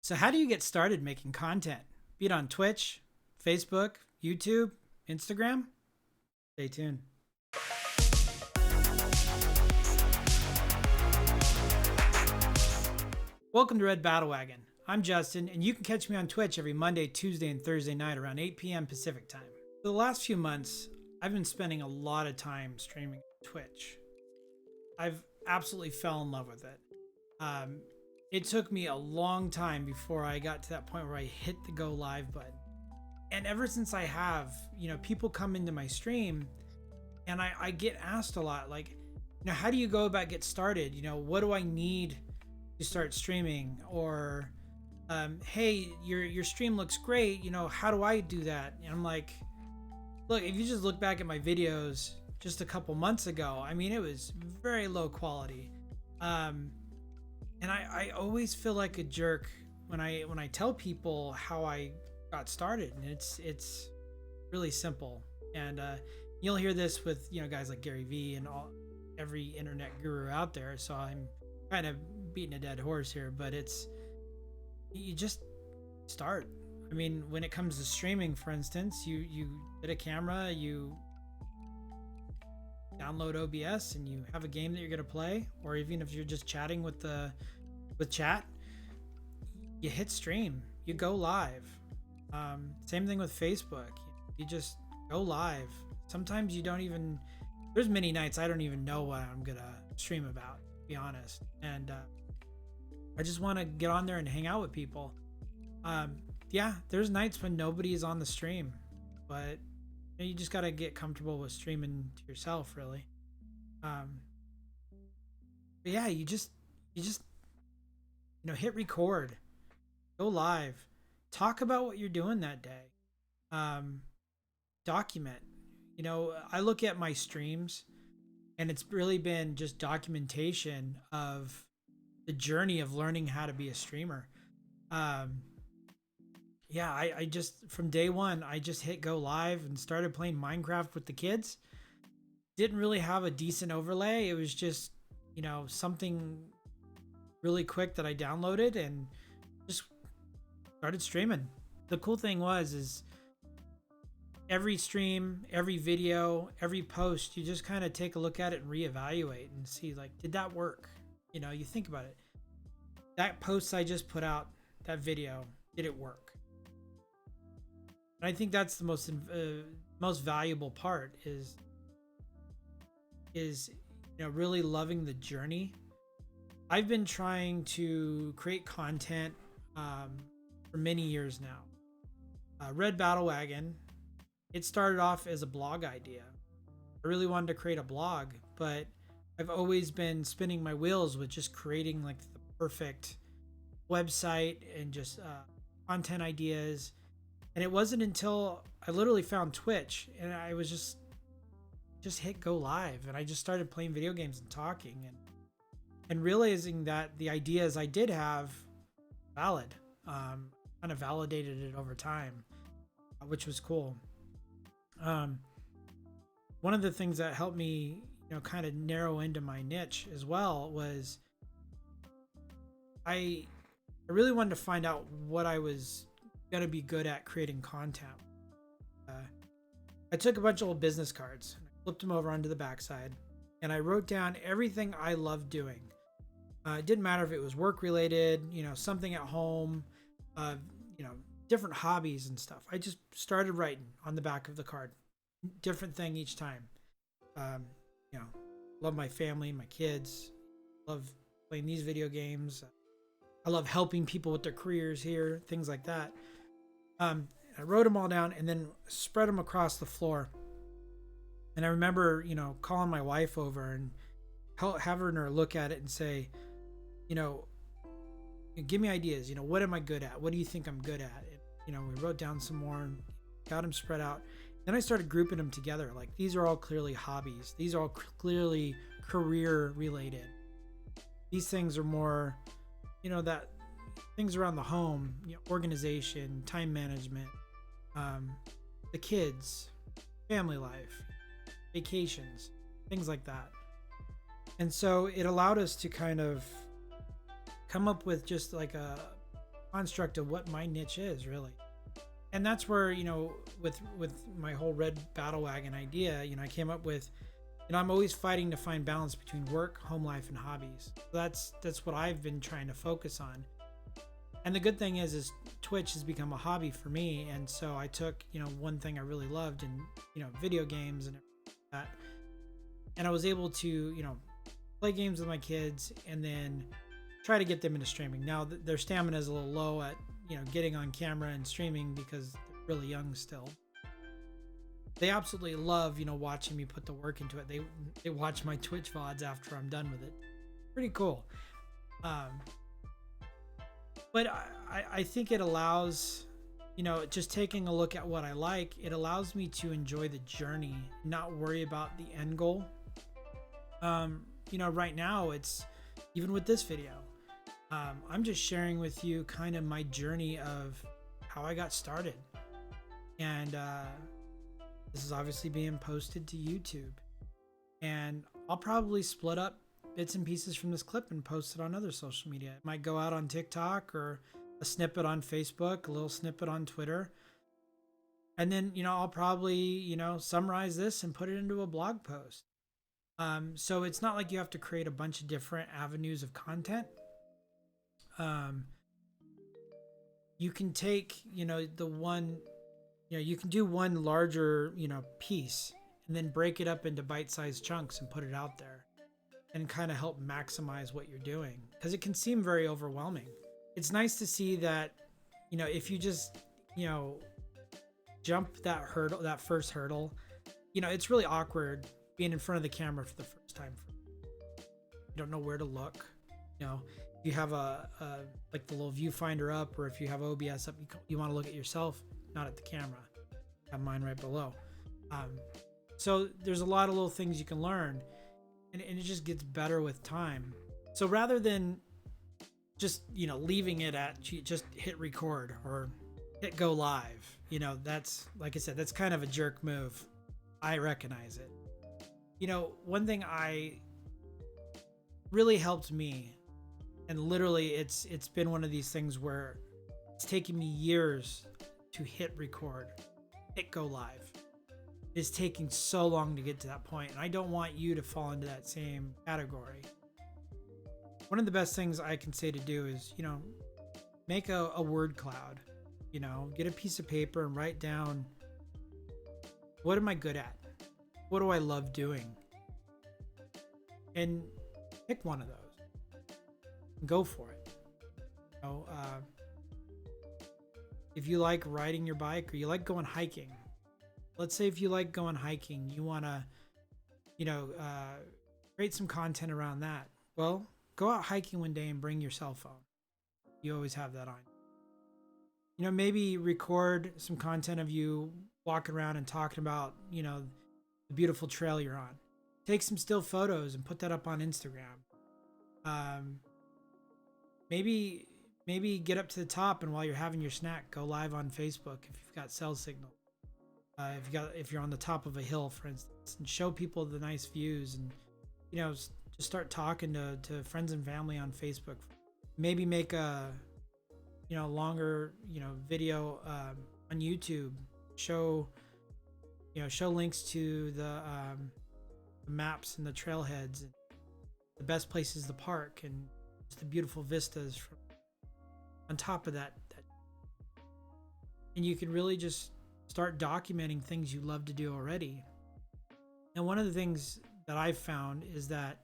So, how do you get started making content? Be it on Twitch, Facebook, YouTube, Instagram? Stay tuned. Welcome to Red Battle Wagon. I'm Justin, and you can catch me on Twitch every Monday, Tuesday, and Thursday night around 8 p.m. Pacific time. For the last few months, I've been spending a lot of time streaming Twitch. I've absolutely fell in love with it. It took me a long time before I got to that point where I hit the go live button. And ever since I have, people come into my stream and I get asked a lot, like, how do you go about get started? What do I need to start streaming? Or, hey, your stream looks great. How do I do that? And I'm like, look, if you just look back at my videos just a couple months ago, it was very low quality. And I always feel like a jerk when I tell people how I got started, and it's really simple. And you'll hear this with guys like Gary Vee and every internet guru out there. So I'm kind of beating a dead horse here, but you just start. When it comes to streaming, for instance, you get a camera, you download OBS, and you have a game that you're gonna play, or even if you're just chatting with chat, you hit stream, you go live. Same thing with Facebook. You just go live. Sometimes there's many nights I don't even know what I'm gonna stream about, to be honest. And I just want to get on there and hang out with people. Yeah, there's nights when nobody is on the stream, but you just got to get comfortable with streaming to yourself, really. But yeah, you just hit record, go live, talk about what you're doing that day, document. I look at my streams, and it's really been just documentation of the journey of learning how to be a streamer. Yeah, I just, from day one, I just hit go live and started playing Minecraft with the kids. Didn't really have a decent overlay. It was just, something really quick that I downloaded and just started streaming. The cool thing is every stream, every video, every post, you just kind of take a look at it and reevaluate and see, like, did that work? You think about it. That post I just put out, that video, did it work? And I think that's the most valuable part is really loving the journey. I've been trying to create content for many years now. Red Battle Wagon, it started off as a blog idea. I really wanted to create a blog, but I've always been spinning my wheels with just creating like the perfect website and just content ideas. And it wasn't until I literally found Twitch and I was just hit go live, and I just started playing video games and talking and realizing that the ideas I did have valid. Kind of validated it over time, which was cool. One of the things that helped me, kind of narrow into my niche as well was I really wanted to find out what I was gonna be good at creating content. I took a bunch of old business cards, and I flipped them over onto the backside, and I wrote down everything I loved doing. It didn't matter if it was work related, something at home, different hobbies and stuff. I just started writing on the back of the card, different thing each time. Love my family, my kids, love playing these video games. I love helping people with their careers here, things like that. I wrote them all down and then spread them across the floor. And I remember, calling my wife over and having her look at it and say, give me ideas. What am I good at? What do you think I'm good at? And, we wrote down some more and got them spread out. Then I started grouping them together. Like, these are all clearly hobbies. These are all clearly career related. These things are more, that things around the home, organization, time management, the kids, family life, vacations, things like that. And so it allowed us to kind of come up with just like a construct of what my niche is really. And that's where, you know, with my whole Red Battle Wagon idea, you know, I came up with, you know, I'm always fighting to find balance between work, home life, and hobbies. So that's what I've been trying to focus on. And the good thing is Twitch has become a hobby for me. And so I took, you know, one thing I really loved and, you know, video games and that. And I was able to, you know, play games with my kids and then try to get them into streaming. Now their stamina is a little low at, you know, getting on camera and streaming because they're really young still. They absolutely love, you know, watching me put the work into it. They watch my Twitch VODs after I'm done with it. Pretty cool. But I think it allows, you know, just taking a look at what I like, it allows me to enjoy the journey, not worry about the end goal. You know, right now it's, even with this video, I'm just sharing with you kind of my journey of how I got started. And this is obviously being posted to YouTube. And I'll probably split up bits and pieces from this clip and post it on other social media. It might go out on TikTok or a snippet on Facebook, a little snippet on Twitter. And then, you know, I'll probably, you know, summarize this and put it into a blog post. So it's not like you have to create a bunch of different avenues of content. You can take, you know, you can do one larger, you know, piece and then break it up into bite-sized chunks and put it out there and kind of help maximize what you're doing, because it can seem very overwhelming. It's nice to see that, you know, if you just, you know, jump that first hurdle, you know, it's really awkward being in front of the camera for the first time. You don't know where to look, you know. You have a like the little viewfinder up, or if you have OBS up, you want to look at yourself, not at the camera. I have mine right below. So there's a lot of little things you can learn, and it just gets better with time. So rather than just, you know, leaving it at just hit record or hit go live, you know, that's, like I said, that's kind of a jerk move. I recognize it. You know, one thing I really helped me, and literally it's been one of these things where it's taken me years to hit record, hit go live. It's taking so long to get to that point, and I don't want you to fall into that same category. One of the best things I can say to do is, you know, make a word cloud. You know, get a piece of paper and write down, what am I good at? What do I love doing? And pick one of those. Go for it. You know, if you like riding your bike or you like going hiking, let's say if you like going hiking, you want to, you know, create some content around that. Well, go out hiking one day and bring your cell phone. You always have that on. You know, maybe record some content of you walking around and talking about, you know, the beautiful trail you're on. Take some still photos and put that up on Instagram. Maybe get up to the top, and while you're having your snack, go live on Facebook if you've got cell signal. If you're on the top of a hill, for instance, and show people the nice views, and, you know, just start talking to friends and family on Facebook. Maybe make a, you know, longer, you know, video on YouTube. Show links to the maps and the trailheads and the best places to park and just the beautiful vistas from on top of that. And you can really just start documenting things you love to do already. And one of the things that I've found is that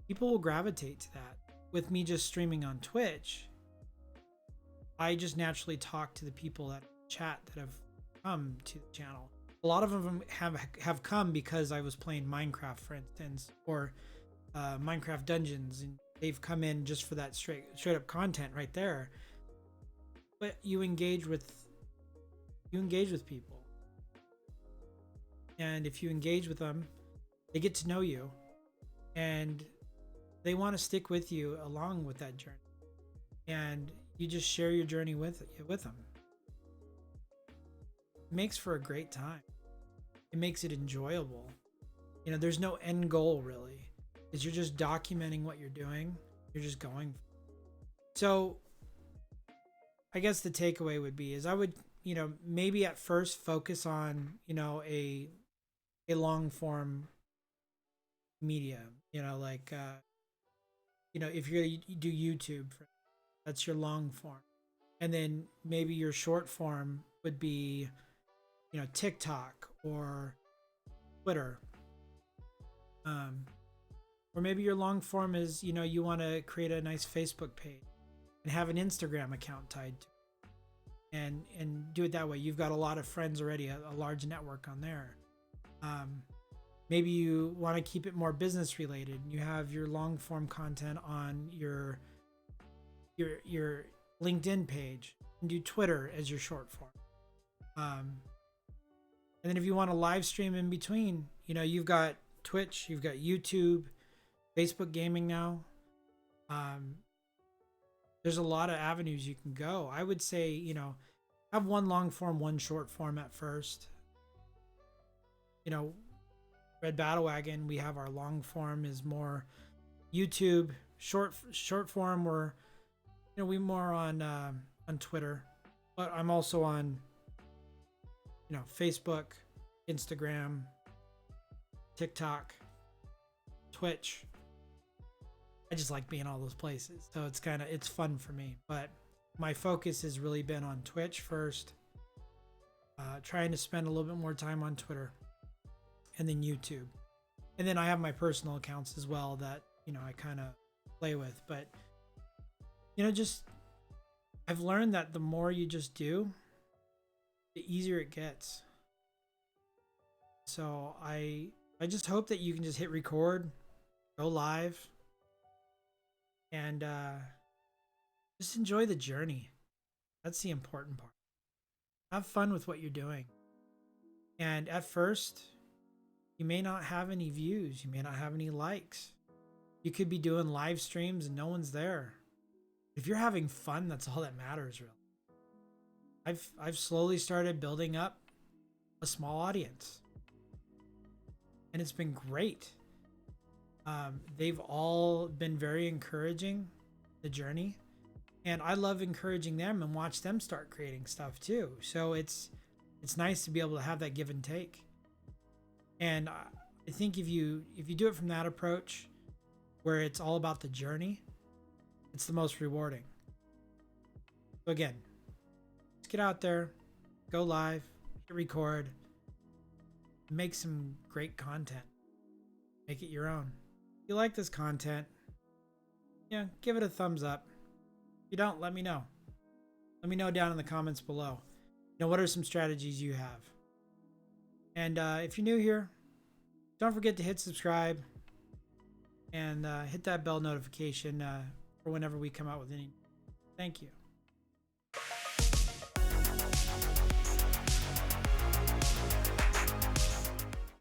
people will gravitate to that. With me just streaming on Twitch, I just naturally talk to the people that chat that have come to the channel. A lot of them have come because I was playing Minecraft, for instance, or Minecraft Dungeons, and they've come in just for that straight up content right there. But you engage with people, and if you engage with them, they get to know you, and they want to stick with you along with that journey, and you just share your journey with them. It makes for a great time. It makes it enjoyable. You know, there's no end goal really. Is you're just documenting what you're doing. You're just going. So I guess the takeaway would be is I would, maybe at first focus on, a long form media, like, if you're going to do YouTube, that's your long form. And then maybe your short form would be, TikTok or Twitter. Or maybe your long form is, you want to create a nice Facebook page and have an Instagram account tied to it, and do it that way. You've got a lot of friends already, a large network on there. Maybe you want to keep it more business related. You have your long form content on your LinkedIn page, and do Twitter as your short form. And then if you want to live stream in between, you've got Twitch, you've got YouTube, Facebook gaming now. There's a lot of avenues you can go. I would say, have one long form, one short form at first. Red Battle Wagon, we have our long form is more YouTube. Short form, we more on Twitter, but I'm also on Facebook, Instagram, TikTok, Twitch. I just like being all those places, so it's fun for me. But my focus has really been on Twitch first, trying to spend a little bit more time on Twitter, and then YouTube, and then I have my personal accounts as well that I kind of play with. But just I've learned that the more you just do, the easier it gets. So I just hope that you can just hit record, go live, and just enjoy the journey. That's the important part. Have fun with what you're doing. And at first, you may not have any views. You may not have any likes. You could be doing live streams and no one's there. If you're having fun, that's all that matters, really. I've slowly started building up a small audience, and it's been great. They've all been very encouraging, the journey, and I love encouraging them and watch them start creating stuff too. So it's nice to be able to have that give and take. And I think if you do it from that approach, where it's all about the journey, it's the most rewarding. So again, let's get out there, go live, hit record, make some great content, make it your own. If you like this content, give it a thumbs up. If you don't, let me know. Let me know down in the comments below. What are some strategies you have? And if you're new here, don't forget to hit subscribe and hit that bell notification for whenever we come out with any. Thank you.